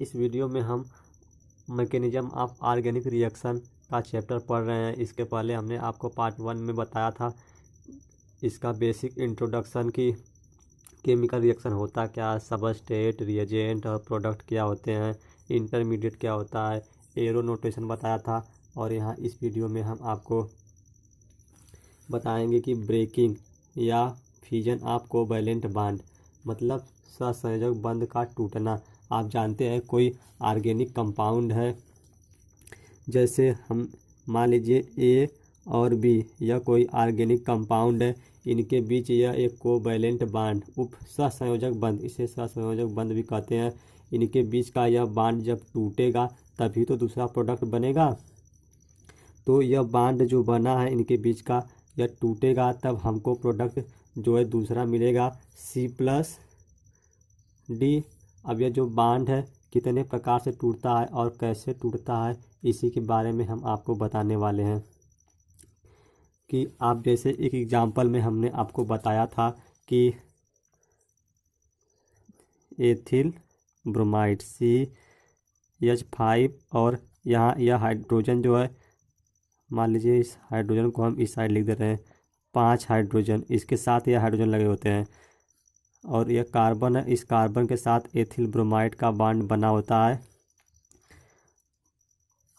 इस वीडियो में हम मैकेनिज्म ऑफ ऑर्गेनिक रिएक्शन का चैप्टर पढ़ रहे हैं। इसके पहले हमने आपको पार्ट 1 में बताया था इसका बेसिक इंट्रोडक्शन की केमिकल रिएक्शन होता क्या, सबस्ट्रेट, रिएजेंट और प्रोडक्ट क्या होते हैं, इंटरमीडिएट क्या होता है, एरो नोटेशन बताया था। और यहाँ इस वीडियो में हम आपको बताएंगे कि ब्रेकिंग या फ्यूजन ऑफ कोवैलेंट बॉन्ड मतलब सहसंयोजक बंध का टूटना। आप जानते हैं कोई ऑर्गेनिक कंपाउंड है, जैसे हम मान लीजिए ए और बी, यह कोई ऑर्गेनिक कंपाउंड है, इनके बीच यह एक कोवैलेंट बॉन्ड उप सहसंयोजक बंध, इसे सहसंयोजक बंध भी कहते हैं। इनके बीच का यह बॉन्ड जब टूटेगा तभी तो दूसरा प्रोडक्ट बनेगा। तो यह बॉन्ड जो बना है इनके बीच का, यह टूटेगा तब हमको प्रोडक्ट जो है दूसरा मिलेगा C+D। अब यह जो बॉन्ड है कितने प्रकार से टूटता है और कैसे टूटता है, इसी के बारे में हम आपको बताने वाले हैं। कि आप जैसे एक एग्जांपल में हमने आपको बताया था कि एथिल ब्रोमाइड CH5 और यहाँ यह हाइड्रोजन जो है, मान लीजिए इस हाइड्रोजन को हम इस साइड लिख दे रहे हैं, 5 हाइड्रोजन, इसके साथ यह हाइड्रोजन लगे होते हैं और यह कार्बन है, इस कार्बन के साथ एथिल ब्रोमाइड का बॉन्ड बना होता है।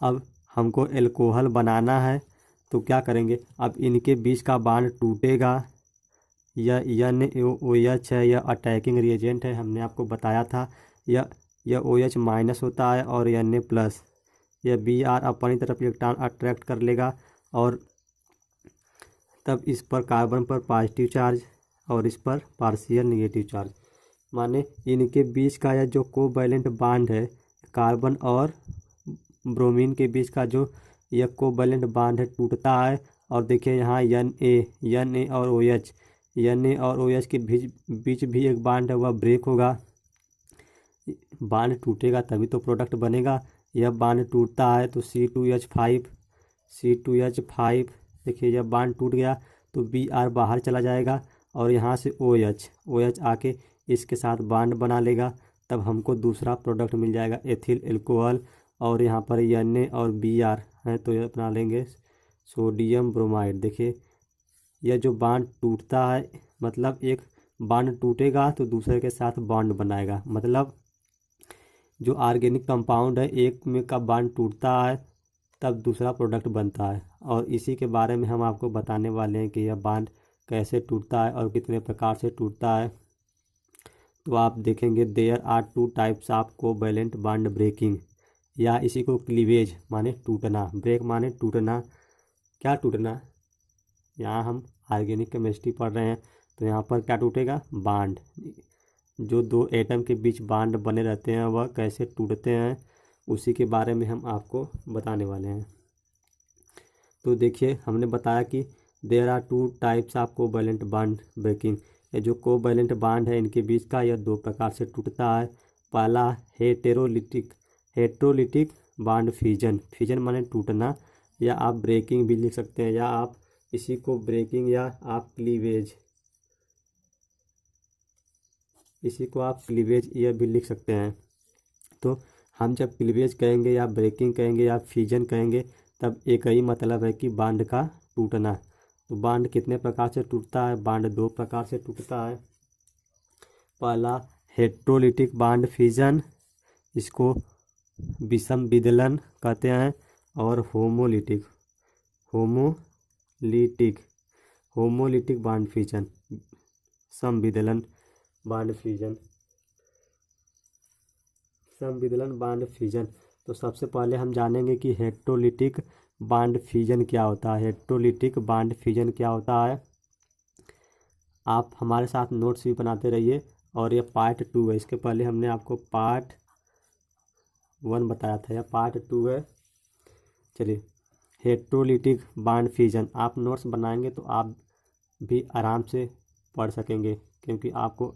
अब हमको एल्कोहल बनाना है तो क्या करेंगे, अब इनके बीच का बॉन्ड टूटेगा। यह NaOH है, यह अटैकिंग रिएजेंट है, हमने आपको बताया था। यह OH माइनस होता है और Na प्लस, यह Br अपनी तरफ इलेक्ट्रॉन अट्रैक्ट कर लेगा और तब इस पर कार्बन पर पॉजिटिव चार्ज और इस पर पार्शियल नेगेटिव चार्ज। माने इनके बीच का यह जो कोवैलेंट बॉन्ड है, कार्बन और ब्रोमीन के बीच का जो यह कोवैलेंट बॉन्ड है टूटता है। और देखिए यहाँ Na और OH के बीच भी एक बॉन्ड है, वह ब्रेक होगा। बॉन्ड टूटेगा तभी तो प्रोडक्ट बनेगा। यह बॉन्ड टूटता है तो C2H5 देखिए यह बॉन्ड टूट गया तो Br बाहर चला जाएगा और यहाँ से OH आके इसके साथ बॉन्ड बना लेगा, तब हमको दूसरा प्रोडक्ट मिल जाएगा एथिल एल्कोहल। और यहाँ पर Na और Br है तो यह बना लेंगे सोडियम ब्रोमाइड। देखिए यह जो बॉन्ड टूटता है मतलब एक बॉन्ड टूटेगा तो दूसरे के साथ बॉन्ड बनाएगा, मतलब जो ऑर्गेनिक कंपाउंड है एक में का बॉन्ड टूटता है तब दूसरा प्रोडक्ट बनता है। और इसी के बारे में हम आपको बताने वाले हैं कि यह बॉन्ड कैसे टूटता है और कितने प्रकार से टूटता है। तो आप देखेंगे there are 2 types of covalent bond breaking, या इसी को क्लीवेज माने टूटना, ब्रेक माने टूटना। क्या टूटना, यहाँ हम ऑर्गेनिक केमिस्ट्री पढ़ रहे हैं तो यहाँ पर क्या टूटेगा, बॉन्ड। जो दो एटम के बीच बॉन्ड बने रहते हैं वह कैसे टूटते हैं, उसी के बारे में हम आपको बताने वाले हैं। तो देखिए हमने बताया कि there are 2 types of covalent bond breaking. ये जो कोवैलेंट बॉन्ड है इनके बीच का यह 2 प्रकार से टूटता है। पहला हेटेरोलिटिक बॉन्ड फ्यूजन माने टूटना, या आप ब्रेकिंग भी लिख सकते हैं, या आप इसी को ब्रेकिंग या आप क्लीवेज, इसी को आप क्लीवेज यह भी लिख सकते हैं। तो हम जब क्लीवेज कहेंगे या ब्रेकिंग कहेंगे या फ्यूजन कहेंगे तब एक ही मतलब है कि बॉन्ड का टूटना। तो बॉन्ड कितने प्रकार से टूटता है, बॉन्ड 2 प्रकार से टूटता है। पहला हेटेरोलिटिक बॉन्ड फ्यूजन, इसको विषम विदलन कहते हैं, और होमोलिटिक बॉन्ड फ्यूजन, समविदलन बॉन्ड फ्यूजन। तो सबसे पहले हम जानेंगे कि हेटेरोलिटिक बॉन्ड फ्यूजन क्या होता है। हेटेरोलिटिक बॉन्ड फ्यूजन क्या होता है, आप हमारे साथ नोट्स भी बनाते रहिए। और यह पार्ट 2 है, इसके पहले हमने आपको पार्ट 1 बताया था, यह पार्ट 2 है। चलिए, हेटेरोलिटिक बॉन्ड फ्यूजन आप नोट्स बनाएंगे तो आप भी आराम से पढ़ सकेंगे, क्योंकि आपको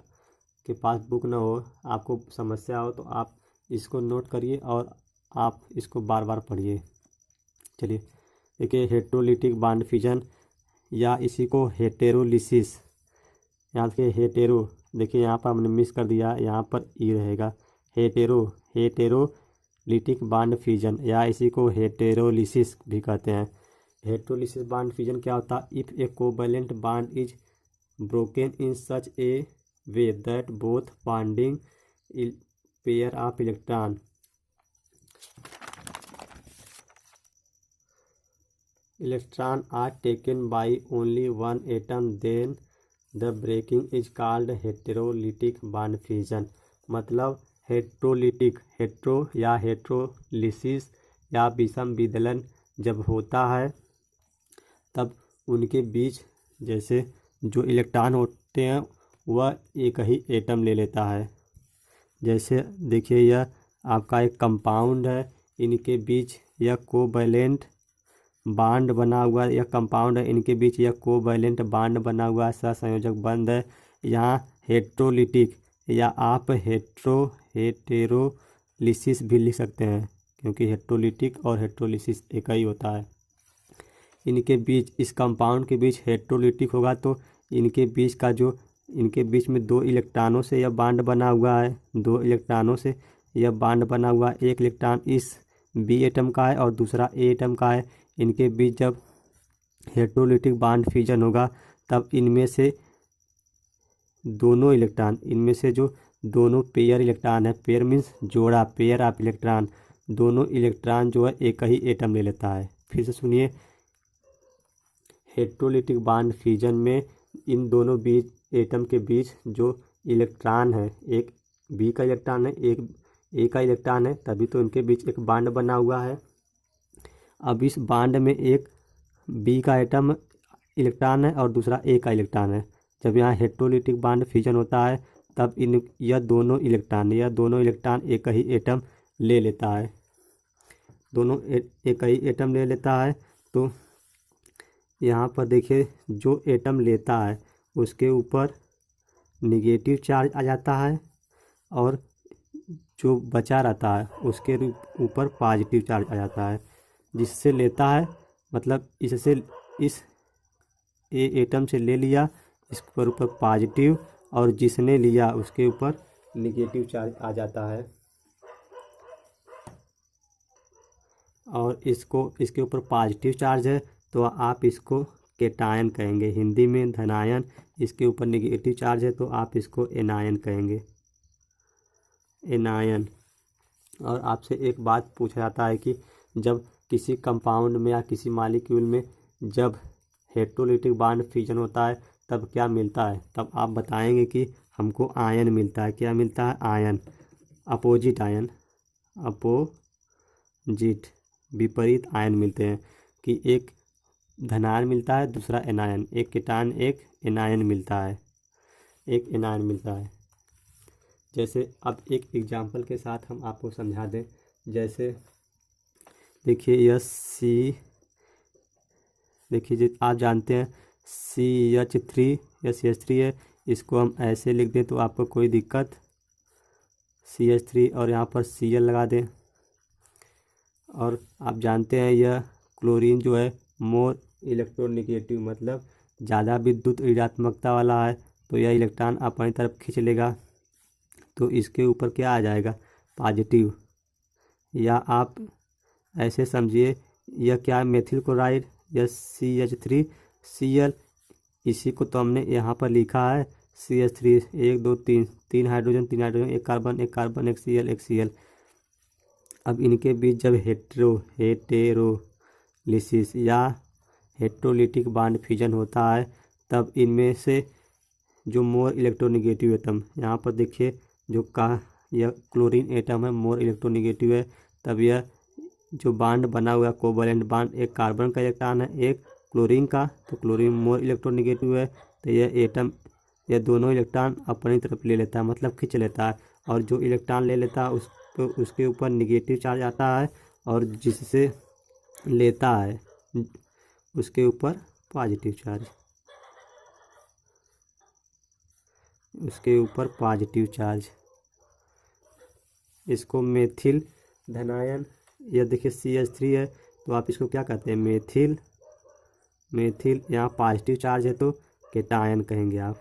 के पास बुक ना हो, आपको समस्या हो तो आप इसको नोट करिए और आप इसको बार बार पढ़िए। चलिए देखिए, हेटेरोलिटिक बॉन्ड फ्यूजन या इसी को हेटेरोलिसिस, यहाँ देखिए हेटेरो, देखिए यहाँ पर हमने मिस कर दिया, यहाँ पर ई रहेगा। हेटेरोलिटिक बॉन्ड फ्यूजन, या इसी को हेटेरोलिसिस भी कहते हैं। हेटेरोलिसिस बॉन्ड फ्यूजन क्या होता है? If a covalent bond is broken in such a way that both bonding pair of electron are taken by only one atom, then the breaking is called heterolytic bond fusion. मतलब heterolytic, hetero या heterolysis या विषम विदलन जब होता है तब उनके बीच जैसे जो इलेक्ट्रॉन होते हैं वह एक ही एटम ले लेता है। जैसे देखिए यह आपका एक कंपाउंड है, इनके बीच यह कोवैलेंट बॉन्ड बना हुआ है, यह कंपाउंड है, इनके बीच यह कोवैलेंट बॉन्ड बना हुआ है, सहसंयोजक बंध है। यहाँ हेटेरोलिटिक या आप हेटेरोलिसिस भी लिख सकते हैं, क्योंकि हेटेरोलिटिक और हेटेरोलिसिस एक ही होता है। इनके बीच, इस कंपाउंड के बीच हेटेरोलिटिक होगा तो इनके बीच का जो, इनके बीच में दो इलेक्ट्रॉनों से यह बॉन्ड बना हुआ है, दो इलेक्ट्रॉनों से यह बॉन्ड बना हुआ है। एक इलेक्ट्रॉन इस बी एटम का है और दूसरा ए एटम का है। इनके बीच जब हेटेरोलिटिक बॉन्ड फ्यूजन होगा तब इनमें से दोनों इलेक्ट्रॉन, इनमें से जो दोनों पेयर इलेक्ट्रॉन है, पेयर मीन्स जोड़ा, पेयर ऑफ इलेक्ट्रॉन, दोनों इलेक्ट्रॉन जो है एक ही एटम ले लेता है। फिर से सुनिए, हेटेरोलिटिक बॉन्ड फ्यूजन में इन दोनों बीच एटम के बीच जो इलेक्ट्रॉन है, एक बी का इलेक्ट्रॉन है, एक ए का इलेक्ट्रॉन है, तभी तो इनके बीच एक बॉन्ड बना हुआ है। अब इस बॉन्ड में एक बी का एटम इलेक्ट्रॉन है और दूसरा ए का इलेक्ट्रॉन है। जब यहाँ हेटेरोलिटिक बॉन्ड फ्यूजन होता है तब यह दोनों इलेक्ट्रॉन एक ही एटम ले लेता है, दोनों एक ही एटम ले लेता है। तो यहाँ पर देखिए जो एटम लेता है उसके ऊपर निगेटिव चार्ज आ जाता है और जो बचा रहता है उसके ऊपर पॉजिटिव चार्ज आ जाता है। जिससे लेता है मतलब इससे, इस ए एटम से ले लिया, इसके ऊपर पॉजिटिव, और जिसने लिया उसके ऊपर निगेटिव चार्ज आ जाता है। और इसके ऊपर पॉजिटिव चार्ज है तो आप इसको केटायन कहेंगे, हिंदी में धनायन। इसके ऊपर निगेटिव चार्ज है तो आप इसको एनायन कहेंगे, एनायन। और आपसे एक बात पूछा जाता है कि जब किसी कंपाउंड में या किसी मॉलिक्यूल में जब हेटेरोलिटिक बॉन्ड फ्यूजन होता है तब क्या मिलता है, तब आप बताएंगे कि हमको आयन मिलता है। क्या मिलता है? आयन, अपोजिट आयन, अपोजिट, विपरीत आयन मिलते हैं। कि एक धनायन मिलता है, दूसरा एनायन, एक केटायन एक एनायन मिलता है, एक एनायन मिलता है। जैसे अब एक एग्जांपल के साथ हम आपको समझा दें। जैसे देखिए यह सी, देखिए आप जानते हैं CH3, यह CH3 है, इसको हम ऐसे लिख दें तो आपको कोई दिक्कत, CH3 और यहाँ पर Cl लगा दें। और आप जानते हैं यह क्लोरीन जो है मोर इलेक्ट्रोनिगेटिव, मतलब ज़्यादा विद्युत ऋणात्मकता वाला है, तो यह इलेक्ट्रॉन अपनी तरफ खींच लेगा, तो इसके ऊपर क्या आ जाएगा? पॉजिटिव। या आप ऐसे समझिए यह क्या है? मेथिल क्लोराइड, यह CH3 Cl, इसी को तो हमने यहाँ पर लिखा है CH3, 1 2 3, 3 हाइड्रोजन, 3 हाइड्रोजन, एक कार्बन, एक कार्बन, एक Cl, एक Cl। अब इनके बीच जब हेटेरोलिसिस या हेटेरोलिटिक बॉन्ड फ्यूजन होता है तब इनमें से जो मोर इलेक्ट्रोनिगेटिव एटम, यहाँ पर देखिए जो यह क्लोरीन एटम है, मोर इलेक्ट्रोनिगेटिव है, तब यह जो बॉन्ड बना हुआ है कोवैलेंट बॉन्ड, एक कार्बन का इलेक्ट्रॉन है, एक क्लोरीन का, तो क्लोरीन मोर इलेक्ट्रोनिगेटिव है, तो यह एटम, यह दोनों इलेक्ट्रॉन अपनी तरफ ले लेता है, मतलब खींच लेता है। और जो इलेक्ट्रॉन ले लेता है उसके ऊपर निगेटिव चार्ज आता है, और जिससे लेता है उसके ऊपर पॉजिटिव चार्ज, उसके ऊपर पॉजिटिव चार्ज। इसको मेथिल धनायन, यह देखिए CH3 है तो आप इसको क्या कहते हैं? Methyl, methyl. यहाँ पॉजिटिव चार्ज है तो केटायन कहेंगे आप,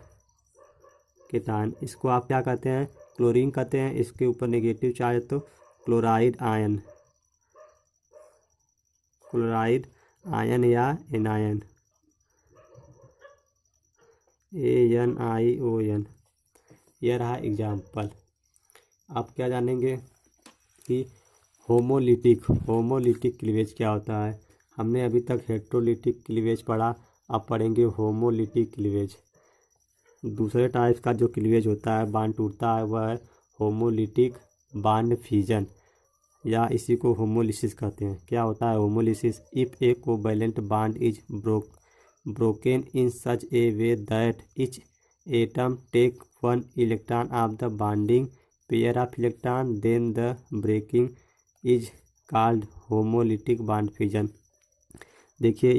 केटायन। इसको आप क्या कहते हैं? क्लोरीन कहते हैं। इसके ऊपर नेगेटिव चार्ज है तो क्लोराइड आयन, क्लोराइड आयन या एनायन, ANION। यह रहा एग्जाम्पल। आप क्या जानेंगे कि होमोलिटिक क्लीवेज क्या होता है। हमने अभी तक हेट्रोलिटिक क्लीवेज पढ़ा, अब पढ़ेंगे होमोलिटिक क्लीवेज। दूसरे टाइप का जो क्लीवेज होता है, बांड टूटता है, वह है होमोलिटिक बांड फ्यूजन, या इसी को होमोलिसिस कहते हैं। क्या होता है homolysis? If a covalent bond is broken in such a way that each atom take one electron of the binding pair of electron, then the breaking is called homolytic bond fusion. देखिए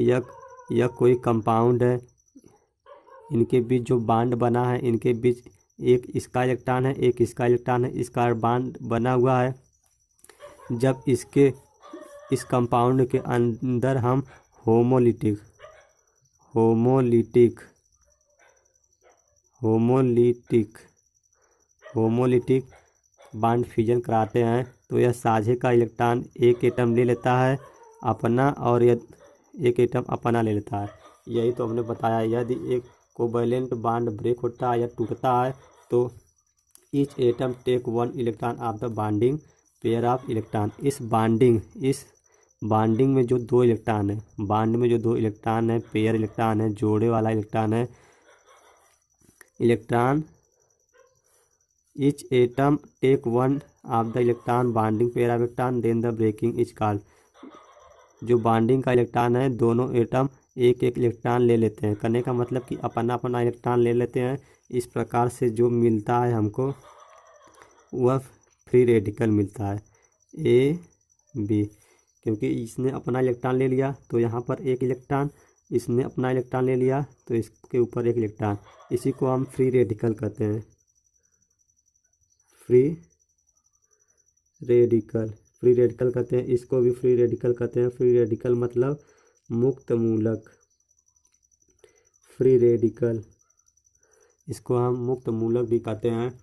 यह कोई compound है, इनके बीच जो bond बना है, इनके बीच एक इसका इलेक्ट्रॉन है, एक इसका इलेक्ट्रॉन है, इसका बांड बना हुआ है। जब इस कंपाउंड के अंदर हम होमोलिटिक बांड फ्यूजन कराते हैं, तो यह साझे का इलेक्ट्रॉन एक एटम ले लेता है अपना, और यह एक एटम अपना ले लेता है। यही तो हमने बताया, यदि एक कोवैलेंट बांड ब्रेक होता है या टूटता है, तो each atom take one electron of the binding pair of electron. इस बाइंडिंग में जो दो इलेक्ट्रॉन है, बांड में जो दो इलेक्ट्रॉन है, पेयर इलेक्ट्रॉन है, जोड़े वाला इलेक्ट्रॉन है, electron each atom take one of the electron binding pair of electron, then the breaking is called. जो बाइंडिंग का इलेक्ट्रॉन है, दोनों एटम एक एक इलेक्ट्रॉन ले लेते हैं। करने का मतलब कि अपना अपना इलेक्ट्रॉन ले लेते हैं। इस प्रकार से जो मिलता है हमको, वह फ्री रेडिकल मिलता है, AB। क्योंकि इसने अपना इलेक्ट्रॉन ले लिया, तो यहाँ पर एक इलेक्ट्रॉन, इसने अपना इलेक्ट्रॉन ले लिया, तो इसके ऊपर एक इलेक्ट्रॉन। इसी को हम फ्री रेडिकल कहते हैं, फ्री रेडिकल कहते हैं। इसको भी फ्री रेडिकल कहते हैं। फ्री रेडिकल मतलब मुक्त मूलक, फ्री रेडिकल, इसको हम मुक्त मूलक भी कहते हैं।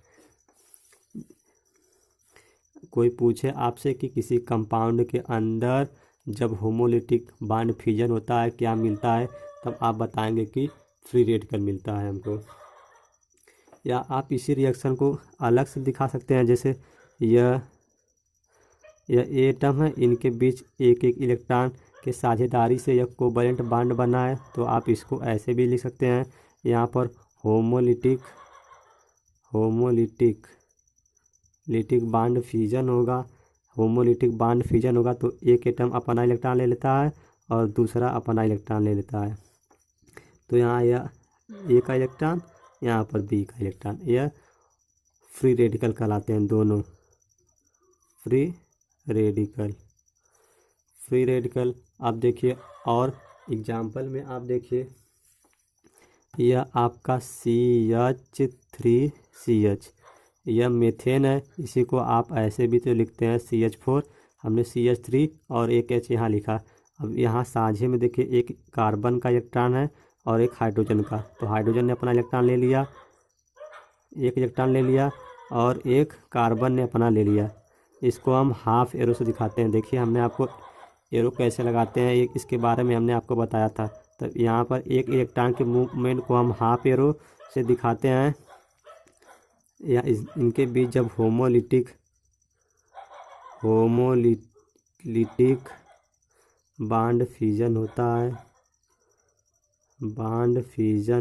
कोई पूछे आपसे कि किसी कंपाउंड के अंदर जब होमोलिटिक बांड फ्यूजन होता है क्या मिलता है, तब आप बताएंगे कि फ्री रेडिकल मिलता है हमको। या आप इसी रिएक्शन को अलग से दिखा सकते हैं, जैसे यह एटम है, इनके बीच एक एक इलेक्ट्रॉन के साझेदारी से यह कोवैलेंट बांड बना है, तो आप इसको ऐसे भी लिख सकते हैं। यहाँ पर होमोलिटिक बांड फ्यूजन होगा। होमोलिटिक बांड फ्यूजन होगा तो एक एटम अपना इलेक्ट्रॉन ले लेता है और दूसरा अपना इलेक्ट्रॉन ले लेता है। तो यहाँ यह ए का इलेक्ट्रॉन, यहाँ पर बी का इलेक्ट्रॉन, यह फ्री रेडिकल कहलाते हैं दोनों, फ्री रेडिकल। आप देखिए और एग्जाम्पल में आप देखिए, यह आपका CH3CH, यह मीथेन है। इसी को आप ऐसे भी तो लिखते हैं CH4, हमने CH3 और एक H यहाँ लिखा। अब यहाँ साझे में देखिए एक कार्बन का इलेक्ट्रॉन है और एक हाइड्रोजन का, तो हाइड्रोजन ने अपना इलेक्ट्रॉन ले लिया, एक इलेक्ट्रॉन ले लिया, और एक कार्बन ने अपना ले लिया। इसको हम हाफ एरो से दिखाते हैं। देखिए हमने आपको एरो कैसे लगाते हैं इसके बारे में हमने आपको बताया था। तो यहाँ पर एक इलेक्ट्रॉन के मूवमेंट को हम हाफ एरो से दिखाते हैं, या इनके बीच जब होमोलिटिक बांड फ्यूजन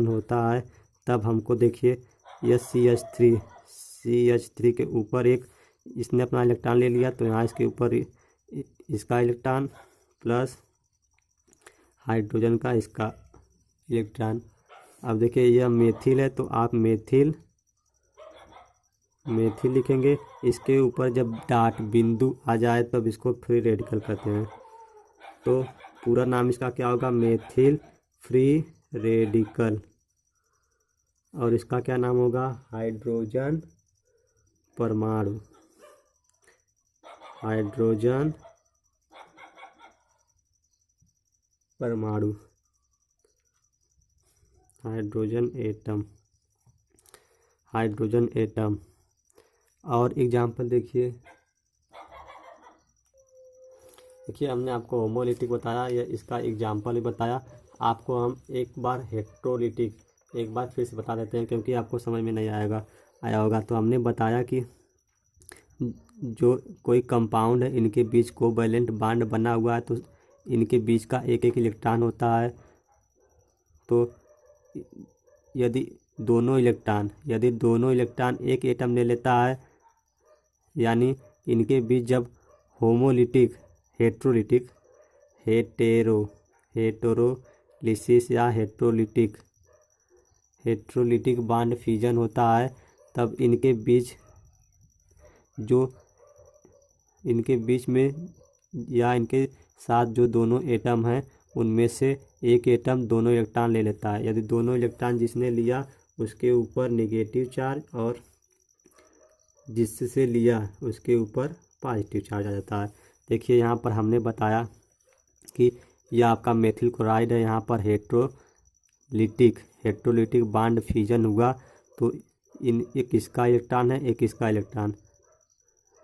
होता है, तब हमको देखिए यह CH3 के ऊपर एक, इसने अपना इलेक्ट्रॉन ले लिया, तो यहाँ इसके ऊपर इसका इलेक्ट्रॉन प्लस हाइड्रोजन का इसका इलेक्ट्रॉन। अब देखिए यह मेथिल है, तो आप मेथिल लिखेंगे। इसके ऊपर जब डॉट बिंदु आ जाए तब इसको फ्री रेडिकल कहते हैं। तो पूरा नाम इसका क्या होगा? Methyl free radical. और इसका क्या नाम होगा? हाइड्रोजन परमाणु, हाइड्रोजन एटम। और एग्जाम्पल देखिए, देखिए हमने आपको होमोलिटिक बताया या इसका एग्जाम्पल भी बताया। आपको हम एक बार हेट्रोलिटिक एक बार फिर से बता देते हैं, क्योंकि आपको समझ में नहीं आया होगा। तो हमने बताया कि जो कोई कंपाउंड है इनके बीच कोवैलेंट बॉन्ड बना हुआ है, तो इनके बीच का एक एक इलेक्ट्रॉन होता है। तो यदि दोनों इलेक्ट्रॉन एक एटम ले लेता है, यानी इनके बीच जब होमोलिटिक हेट्रोलिटिक हेटेरोलिसिस या हेट्रोलिटिक बॉन्ड फ्यूजन होता है, तब इनके बीच में या इनके साथ जो दोनों एटम हैं उनमें से एक एटम दोनों इलेक्ट्रॉन ले लेता है। यदि दोनों इलेक्ट्रॉन जिसने लिया उसके ऊपर नेगेटिव चार्ज और जिससे लिया उसके ऊपर पॉजिटिव चार्ज आ जाता है। देखिए यहाँ पर हमने बताया कि यह आपका मेथिल क्लोराइड है। यहाँ पर हेट्रोलिटिक बॉन्ड फ्यूजन हुआ, तो एक इसका इलेक्ट्रॉन है एक इसका इलेक्ट्रॉन।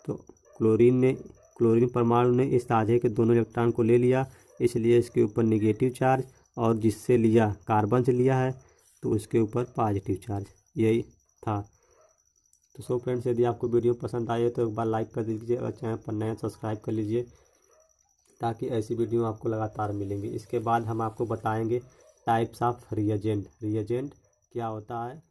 तो क्लोरीन परमाणु ने इस साझे के दोनों इलेक्ट्रॉन को ले लिया, इसलिए इसके ऊपर नेगेटिव चार्ज, और जिससे लिया कार्बन से लिया है तो उसके ऊपर पॉजिटिव चार्ज। यही था। तो सो फ्रेंड्स, यदि आपको वीडियो पसंद आए तो एक बार लाइक कर दीजिए और चैनल पर नया सब्सक्राइब कर लीजिए, ताकि ऐसी वीडियो आपको लगातार मिलेंगी। इसके बाद हम आपको बताएंगे टाइप्स ऑफ रिएजेंट क्या होता है।